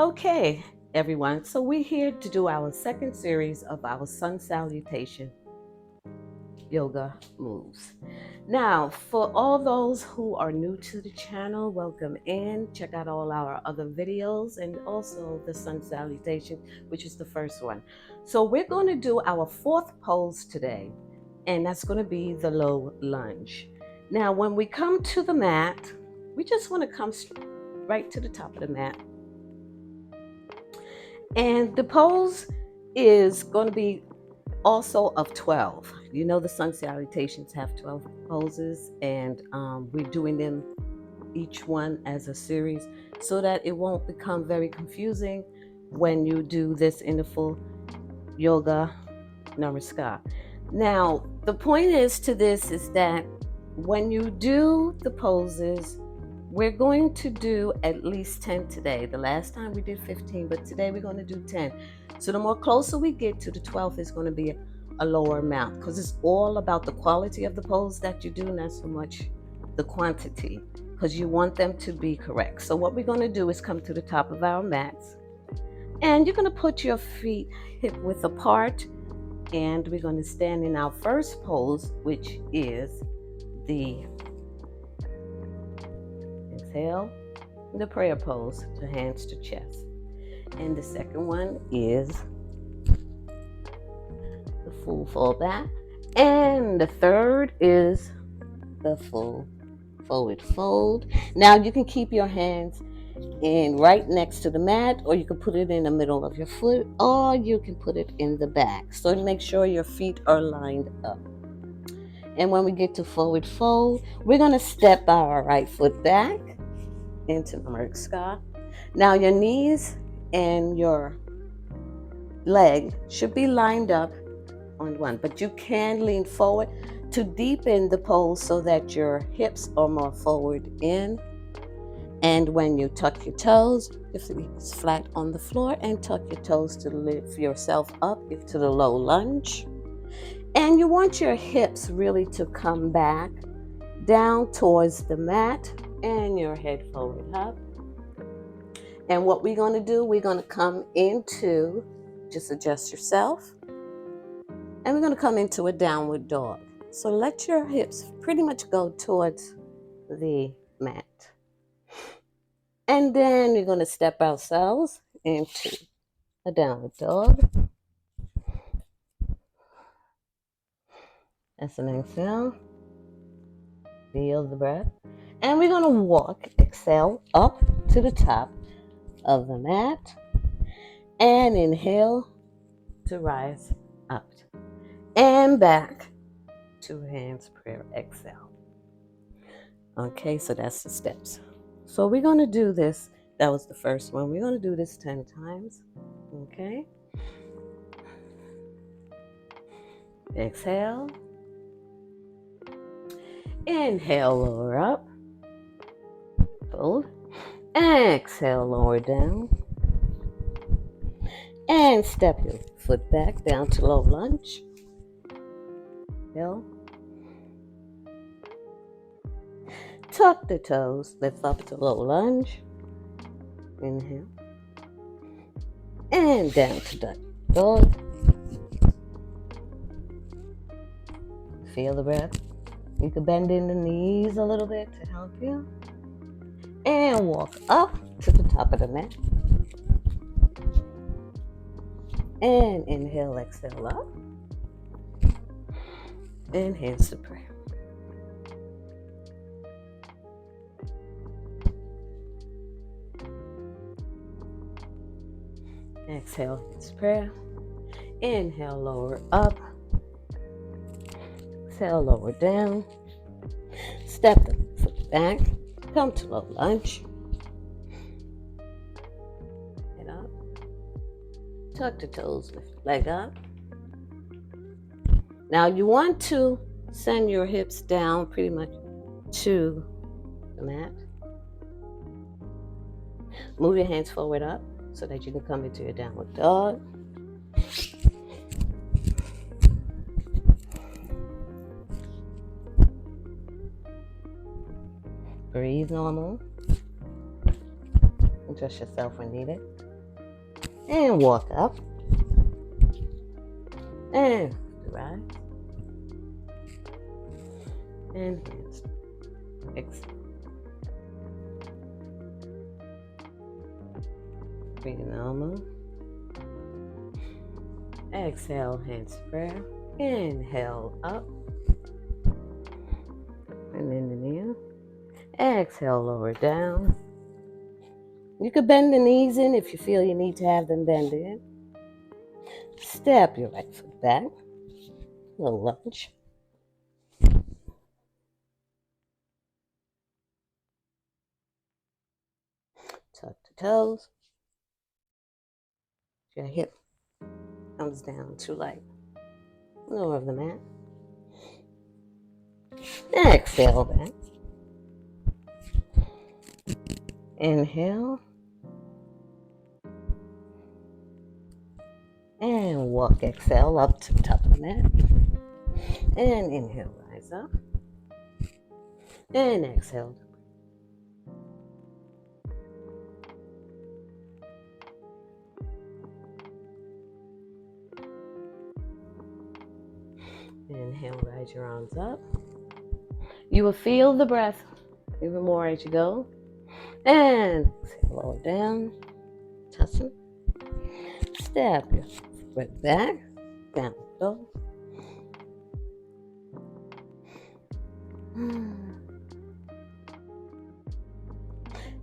Okay, everyone. So we're here to do our second series of our Sun Salutation yoga moves. Now, for all those who are new to the channel, welcome in. Check out all our other videos and also the Sun Salutation, which is the first one. So we're going to do our fourth pose today, and that's going to be the low lunge. Now, when we come to the mat, we just want to come right to the top of the mat. And the pose is going to be also of 12. You know, the Sun Salutations have 12 poses, and we're doing them each one as a series so that it won't become very confusing when you do this in the full yoga namaskar. Now, the point is that when you do the poses, we're going to do at least 10 today. The last time we did 15, but today we're going to do 10. So the more closer we get to the 12th is going to be a lower amount, because it's all about the quality of the pose that you do, not so much the quantity, because you want them to be correct. So what we're going to do is come to the top of our mats, and you're going to put your feet hip width apart, and we're going to stand in our first pose, which is the exhale, the prayer pose, to hands to chest. And the second one is the full fall back. And the third is the full forward fold. Now you can keep your hands in right next to the mat, or you can put it in the middle of your foot, or you can put it in the back. So make sure your feet are lined up. And when we get to forward fold, we're going to step our right foot back into Namaste. Now your knees and your leg should be lined up on one, but you can lean forward to deepen the pose so that your hips are more forward in. And when you tuck your toes, your feet is flat on the floor, and tuck your toes to lift yourself up into the low lunge. And you want your hips really to come back down towards the mat and your head forward up. And what we're going to do, we're going to come into, just adjust yourself, and we're going to come into a downward dog. So let your hips pretty much go towards the mat. And then we're going to step ourselves into a downward dog. That's an exhale. Feel the breath. And we're going to walk, exhale, up to the top of the mat. And inhale to rise up. And back to hands prayer, exhale. Okay, so that's the steps. So we're going to do this. That was the first one. We're going to do this 10 times. Okay. Exhale. Inhale, lower up. Fold. Exhale, lower down. And step your foot back down to low lunge. Inhale. Tuck the toes, lift up to low lunge. Inhale. And down to duck dog. Feel the breath. You can bend in the knees a little bit to help you. And walk up to the top of the mat. And inhale, exhale up. And hands to prayer. Exhale, hands to prayer. Inhale, lower up. Exhale, lower down. Step the foot back. Come to low lunge. Head up. Tuck the toes, lift the leg up. Now you want to send your hips down pretty much to the mat. Move your hands forward up so that you can come into your downward dog. Breathe normal. Adjust yourself when needed. And walk up. And rise. And hands. Exhale. Breathe normal. Exhale, hands to prayer. Inhale up. And in the knee. Exhale, lower down. You could bend the knees in if you feel you need to have them bend in. Step your right foot back. Low lunge. Tuck the toes. Your hip comes down too light. Lower of the mat. Exhale back. Inhale. And walk, exhale up to the top of the mat. And inhale, rise up. And exhale. Inhale, rise your arms up. You will feel the breath even more as you go. And exhale, lower down. Uttasana. Step your foot back. Down dog.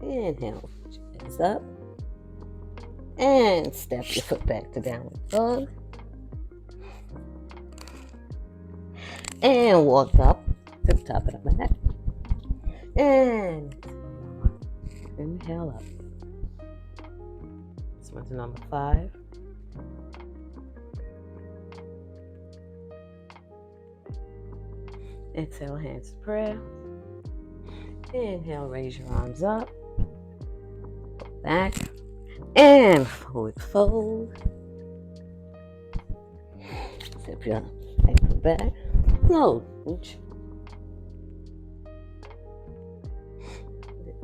Inhale, put your legs up. And step your foot back to downward dog. And walk up to the top of the mat. And inhale up. This one's number 5. Exhale, hands to prayer. Inhale, raise your arms up. Back. And forward fold. Step your ankle back. Low lunge.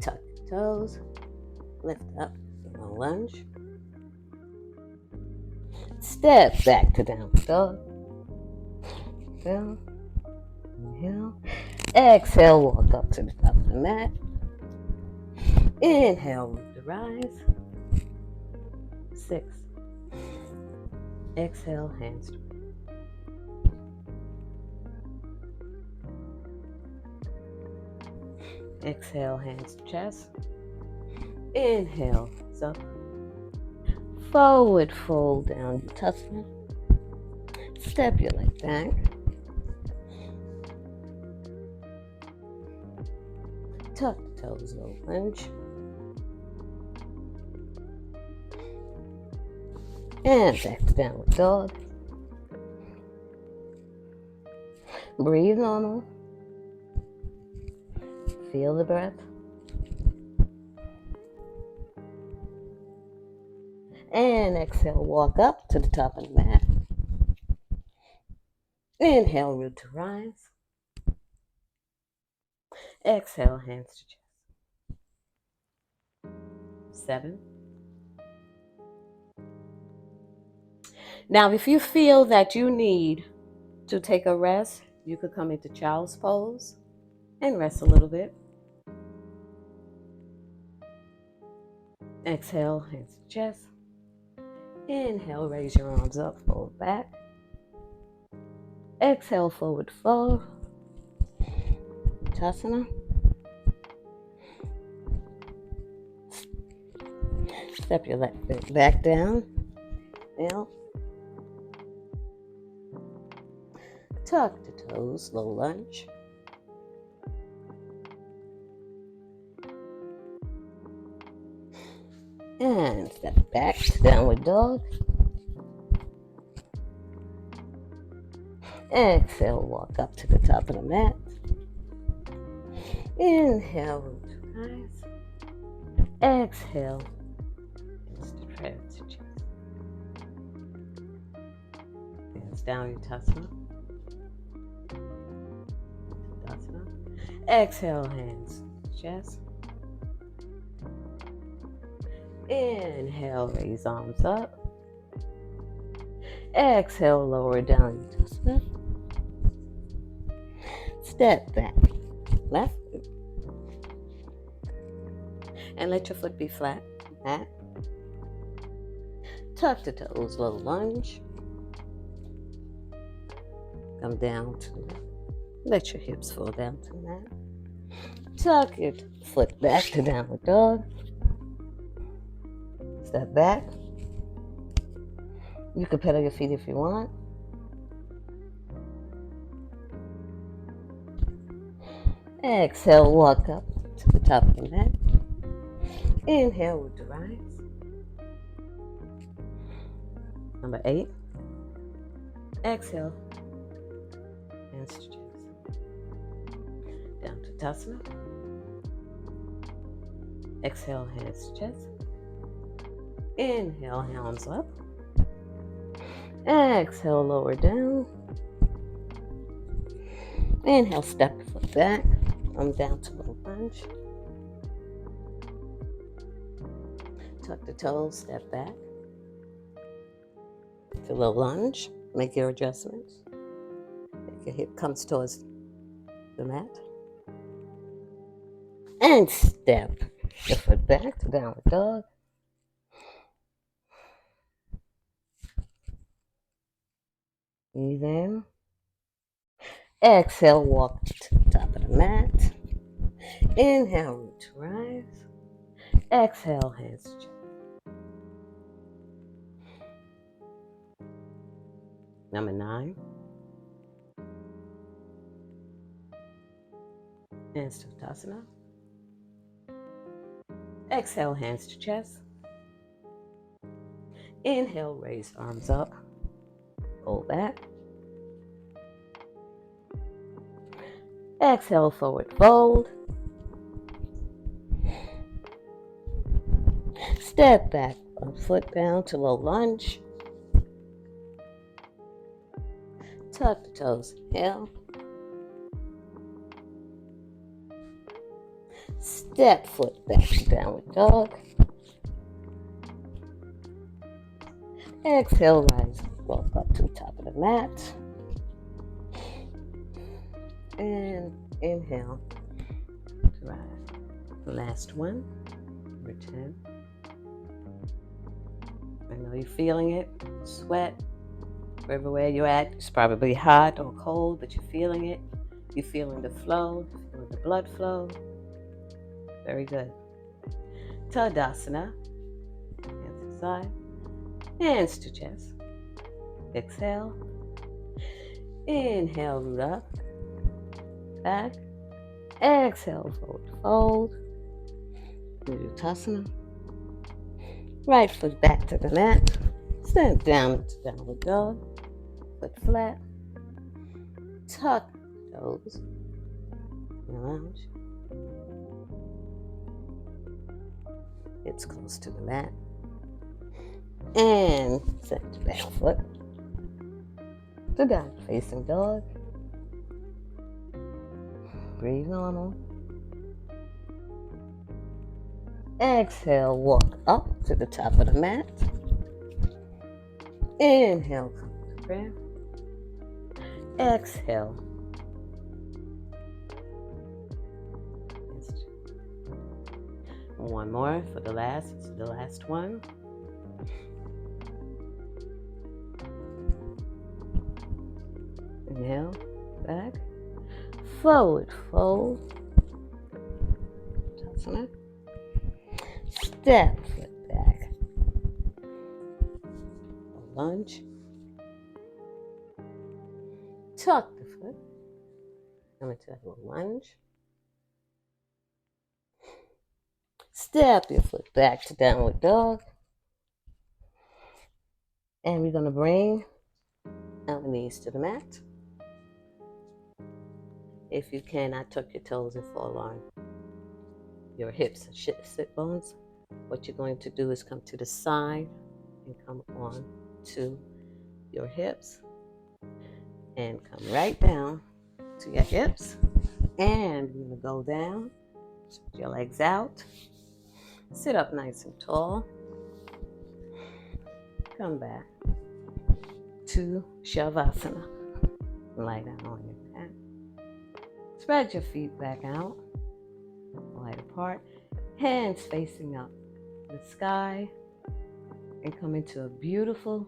Tuck your toes. Lift up. Low lunge. Step back to downward dog. Down. Inhale. Exhale, walk up to the top of the mat. Inhale, root to rise. 6. Exhale, hands to prayer. Exhale, hands to chest. Inhale, up. Forward fold down, Uttasana. Step your leg back. Tuck the toes, low lunge. And back to downward dog. Breathe normal. Feel the breath. And exhale, walk up to the top of the mat. Inhale, root to rise. Exhale, hands to chest. 7. Now, if you feel that you need to take a rest, you could come into child's pose and rest a little bit. Exhale, hands to chest. Inhale, raise your arms up, fold back. Exhale, forward fold. Uttasana. Step your leg back down. Inhale. Tuck the toes, low lunge. And step back to downward dog. Exhale, walk up to the top of the mat. Inhale, root to rise. Exhale, hands to prayer to chest. Hands down, Uttasana. Exhale, hands to chest. Inhale, raise arms up. Exhale, lower down. Uttasana. Step back, left, and let your foot be flat. Mat. Tuck the toes, low lunge. Come down to the mat. Let your hips fall down to the mat. Tuck your foot back to downward dog. Step back. You can pedal your feet if you want. Exhale, walk up to the top of the mat. Inhale with the rise. Number 8. Exhale. Hands to chest. Down to Uttasana. Exhale, hands to chest. Inhale, hands up. Exhale, lower down. Inhale, step the foot back. Come down to low lunge. Tuck the toes, step back to low lunge. Make your adjustments. Make your hip comes towards the mat. And step your foot back to downward dog. Breathe in. Exhale, walk to the top of the mat. Inhale, root to rise. Exhale, hands to chest. Number 9. Hands to Uttasana. Exhale, hands to chest. Inhale, raise arms up. Pull back. Exhale, forward fold. Step back, one foot down to low lunge. Tuck the toes, inhale. Step foot back to downward dog. Exhale, rise, walk up to the top of the mat. And inhale, rise. Last one, number 10. I know you're feeling it, sweat. Everywhere you're at, it's probably hot or cold, but you're feeling it. You're feeling the flow, feeling the blood flow. Very good. Tadasana. Hands to side. Hands to chest. Exhale. Inhale, root up. Back. Exhale, forward fold. Uttasana. Right foot back to the mat. Step down to downward dog. Foot flat. Tuck toes. Lounge. Hips close to the mat. And set the back foot to down facing dog. Breathe normal. Exhale, walk up to the top of the mat. Inhale, come to prayer. Exhale. One more for the last. It's the last one. Inhale, back, forward fold. Uttasana. Step foot back. Lunge. Tuck the foot. Come into a little lunge. Step your foot back to downward dog. And we're going to bring our knees to the mat. If you cannot tuck your toes and fall on your hips and sit bones, what you're going to do is come to the side and come on to your hips and come right down to your hips. And you're going to go down, put your legs out, sit up nice and tall, come back to Shavasana. Lie down on your mat. Spread your feet back out, wide apart, hands facing up the sky, and come into a beautiful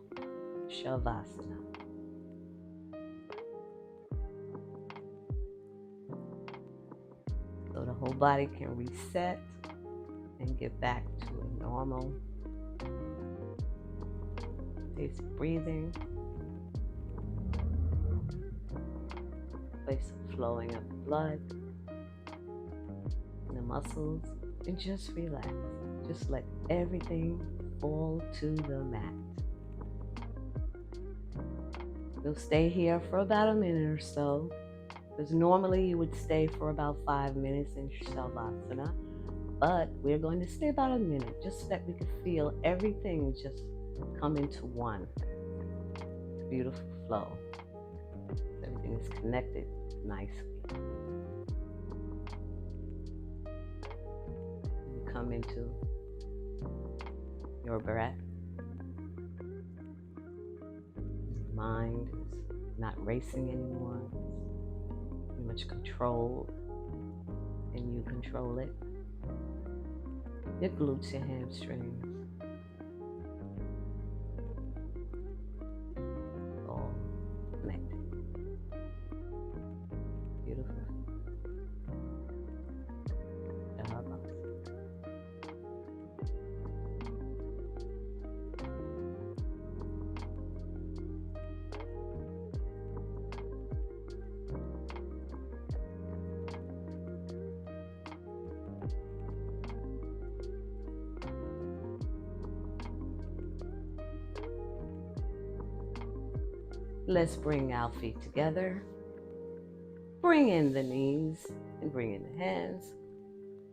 Shavasana. So the whole body can reset and get back to a normal pace of breathing, place of flowing of the blood in the muscles, and just relax. Just let everything fall to the mat. You'll stay here for about a minute or so, because normally you would stay for about 5 minutes in Shavasana, but we're going to stay about a minute just so that we can feel everything just come into one. It's a beautiful flow. Everything is connected nicely. You come into your breath. Your mind is not racing anymore. It's pretty much controlled, and you control it. Your glutes, your hamstrings, all connected. Beautiful. Let's bring our feet together. Bring in the knees and bring in the hands.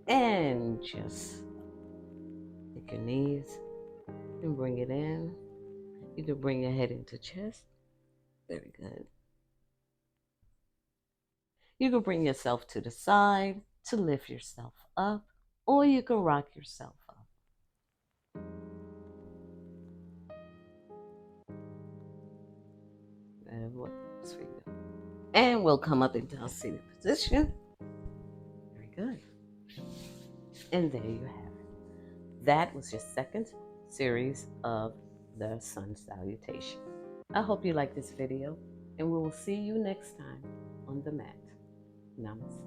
And just take your knees and bring it in. You can bring your head into chest. Very good. You can bring yourself to the side to lift yourself up, or you can rock yourself up. And what works for you. And we'll come up into our seated position. Very good. And there you have it. That was your second series of the Sun Salutation. I hope you like this video, and we will see you next time on the mat. Namaste.